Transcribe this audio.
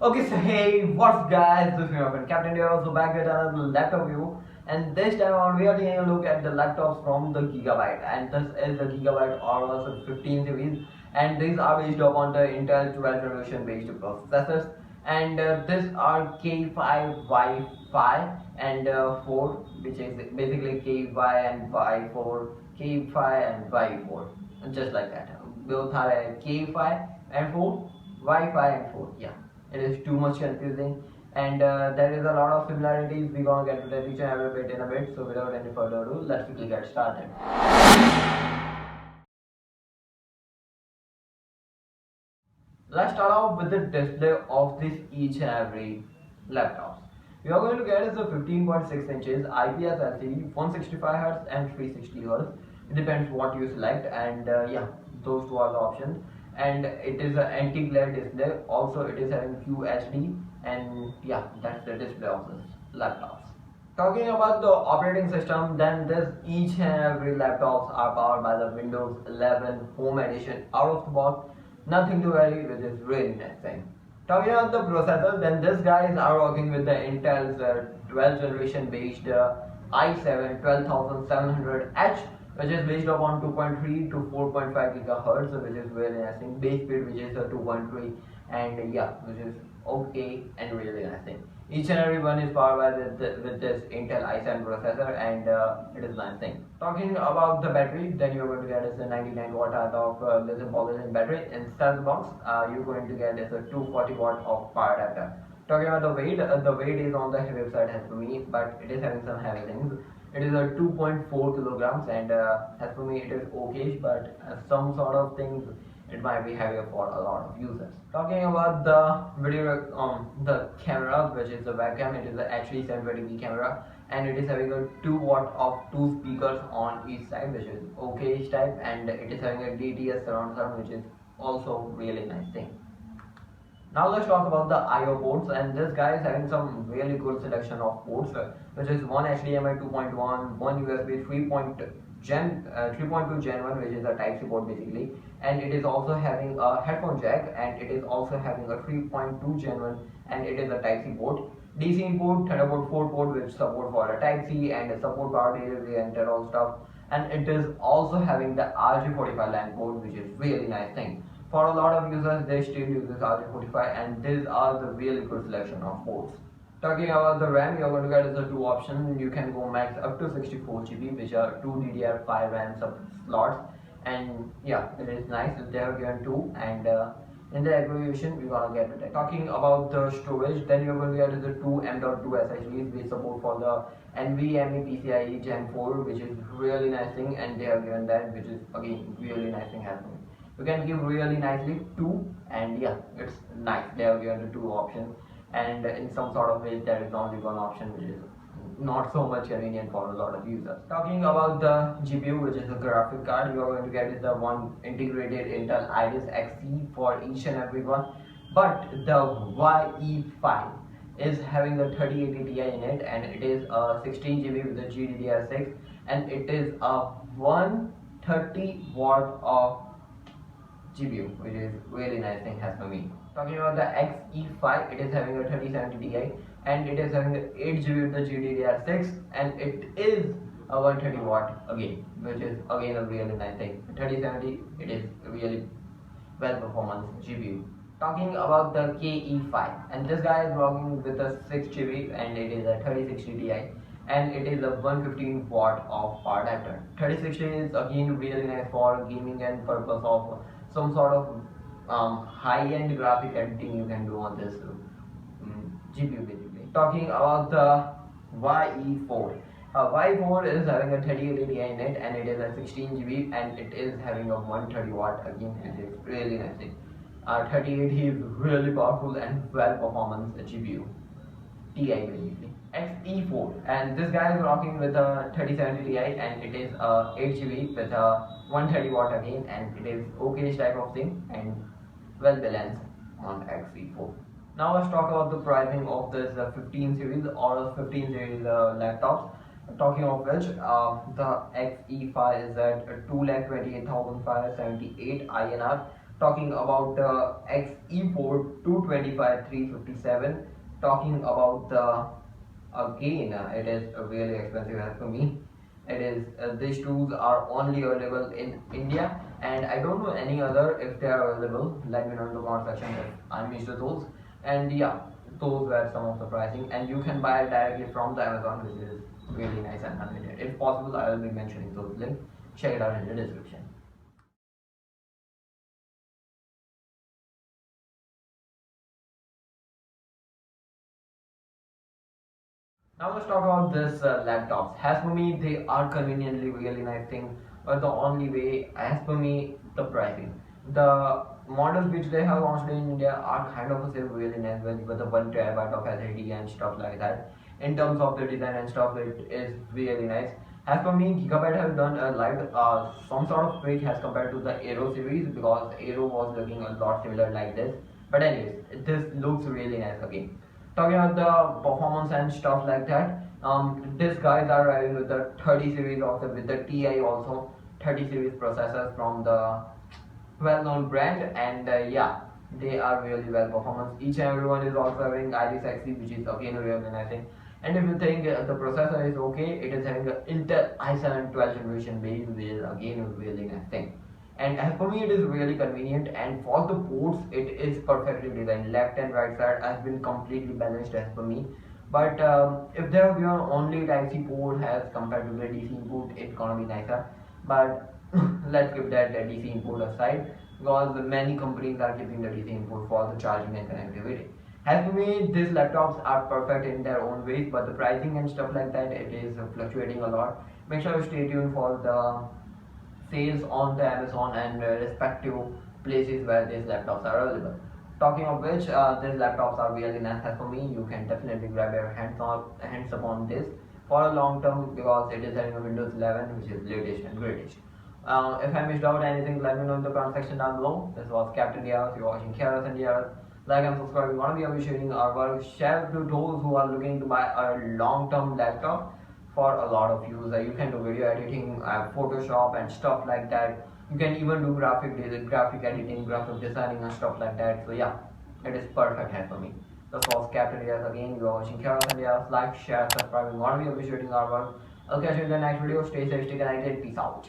Okay, so hey, what's guys? This is your friend Captain here, also back with another laptop review. And this time around, we are taking a look at the laptops from the Gigabyte. And this is the Gigabyte Aorus 15 series. And these are based upon the Intel 12th generation based processors. And these are KE5, Y5, and 4, which is basically KE5 and Y4, KE5 and Y4. Just like that. Both are KE5 and 4, Y5 and 4. Yeah, it is too much confusing, and there is a lot of similarities. We're gonna get to that each and every bit in a bit. So without any further ado, let's quickly get started. Let's start off with the display of this each and every laptops. We are going to get is a 15.6 inches IPS LCD, 165 Hz and 360 Hz. It depends what you select, and yeah, those two are the options. And it is an anti-glare display. Also, it is having QHD, and yeah, that's the display of this laptops. Talking about the operating system, then this each and every laptops are powered by the Windows 11 Home Edition out of the box. Nothing to worry, which is really nice thing. Talking about the processor, then these guys are working with the Intel's 12th generation based i7 12700H, which is based upon 2.3 to 4.5 gigahertz, which is really nice thing. Base speed, which is 2.3, and yeah, which is okay and really nice thing. Each and every one is powered by with this Intel i7 processor, and it is nice thing. Talking about the battery, then you're going to get is a 99 watt of lithium polyethylene battery. Inside the box, you're going to get is a 240 watt of power adapter. Talking about the weight is on the heavy side as for me, but it is having some heavy things. It is a 2.4 kilograms, and as for me it is okay, but some sort of things it might be heavier for a lot of users. Talking about the video, the camera, which is the webcam, it is a HD 720p camera, and it is having a 2 watt of 2 speakers on each side, which is okay type, and it is having a DTS surround sound, which is also really nice thing. Now let's talk about the I/O ports, and this guy is having some really good selection of ports, which is one HDMI 2.1, one USB 3.2 Gen 1, which is a Type-C port basically, and it is also having a headphone jack, and it is also having a 3.2 Gen 1, and it is a Type-C port. DC input, Thunderbolt 4 port, which support for a Type-C and support power delivery and that all stuff, and it is also having the RJ45 LAN port, which is really nice thing. For a lot of users, they still use this RJ45, and these are the really good selection of ports. Talking about the RAM, you're going to get the two options. You can go max up to 64 GB, which are 2 DDR5 RAM slots, and yeah, it is nice. They have given 2, and in the abbreviation, we're gonna get it. Talking about the storage, then you're going to get the two M.2 SSDs with support for the NVMe PCIe Gen 4, which is really nice thing, and they have given that, which is again really nice thing happening. You can give really nicely 2, and yeah, it's nice. They have given the 2 options, and in some sort of way there is only one option, which is not so much convenient for a lot of users. Talking about the GPU, which is a graphic card, you are going to get is the one integrated Intel Iris Xe for each and every one, but the YE5 is having a 3080 Ti in it, and it is a 16 GB with the GDDR6, and it is a 130 watt of GPU, which is really nice thing has for me. Talking about the XE5, it is having a 3070 Ti, and it is having 8 GB with the GDDR6, and it is a 130 watt again, which is again a really nice thing. 3070, it is really well performance GPU. Talking about the KE5, and this guy is working with a 6 GB, and it is a 3060 Ti, and it is a 115 watt of power adapter. 3060 is again really nice for gaming and purpose of some sort of high-end graphic editing you can do on this GPU basically. Talking about the YE4. Y4 is having a 3080 Ti in it, and it is a 16 GB, and it is having a 130 watt again, which is really nice thing. 3080 is really powerful and well performance GPU. Ti basically. XE4, and this guy is rocking with a 3070 Ti, and it is 8 GB with a 130 watt again, and it is okay type of thing and well balanced on XE4. Now let's talk about the pricing of this 15 series or 15 series laptops. Talking of which, the XE5 is at 2,28,578 INR. talking about the XE4 225 357, talking about the again it is really expensive as for me. It is these tools are only available in India, and I don't know any other. If they are available, let me know in the comment section if I missed those. And yeah, those were some of the pricing, and you can buy it directly from the Amazon, which is really nice and convenient. If possible, I will be mentioning those links. Check it out in the description. Now let's talk about this laptops. As per me, they are conveniently really nice thing, but the only way, as per me, the pricing. The models which they have launched in India are kind of say really nice with the 1 TB of SSD and stuff like that. In terms of the design and stuff, it is really nice. As per me, Gigabyte has done a some sort of tweak as compared to the Aero series, because Aero was looking a lot similar like this. But anyways, this looks really nice again. Talking about the performance and stuff like that, these guys are running with the 30 series of with the TI also 30 series processors from the well-known brand, and yeah, they are really well performance. Each and everyone is also having Iris Xe, which is again really nice thing. And if you think the processor is okay, it is having an Intel i7 12th generation base, which is again a really nice thing. And as for me, it is really convenient, and for the ports it is perfectly designed. Left and right side has been completely balanced as per me. But if they have given only type C port as compared to the DC input, it's gonna be nicer. But let's keep that DC input aside, because many companies are keeping the DC input for the charging and connectivity. As for me, these laptops are perfect in their own ways, but the pricing and stuff like that, it is fluctuating a lot. Make sure you stay tuned for the sales on the Amazon and respective places where these laptops are available. Talking of which, these laptops are really nice for me. You can definitely grab your hands upon this for a long term, because it is having a Windows 11, which is latest and greatest. If I missed out anything, let me know in the comment section down below. This was Captain Diaz. You're watching Aorus and Diaz. Like and subscribe. We want to be appreciating our work. Share to those who are looking to buy a long-term laptop for a lot of use. You can do video editing, Photoshop and stuff like that. You can even do graphic editing, graphic designing and stuff like that. So yeah, it is perfect help for me. This was Captain Diaz again. You are watching Aorus and Diaz. Like, share, subscribe. We want to be appreciating our work. I'll catch you in the next video. Stay safe, stay connected. Peace out.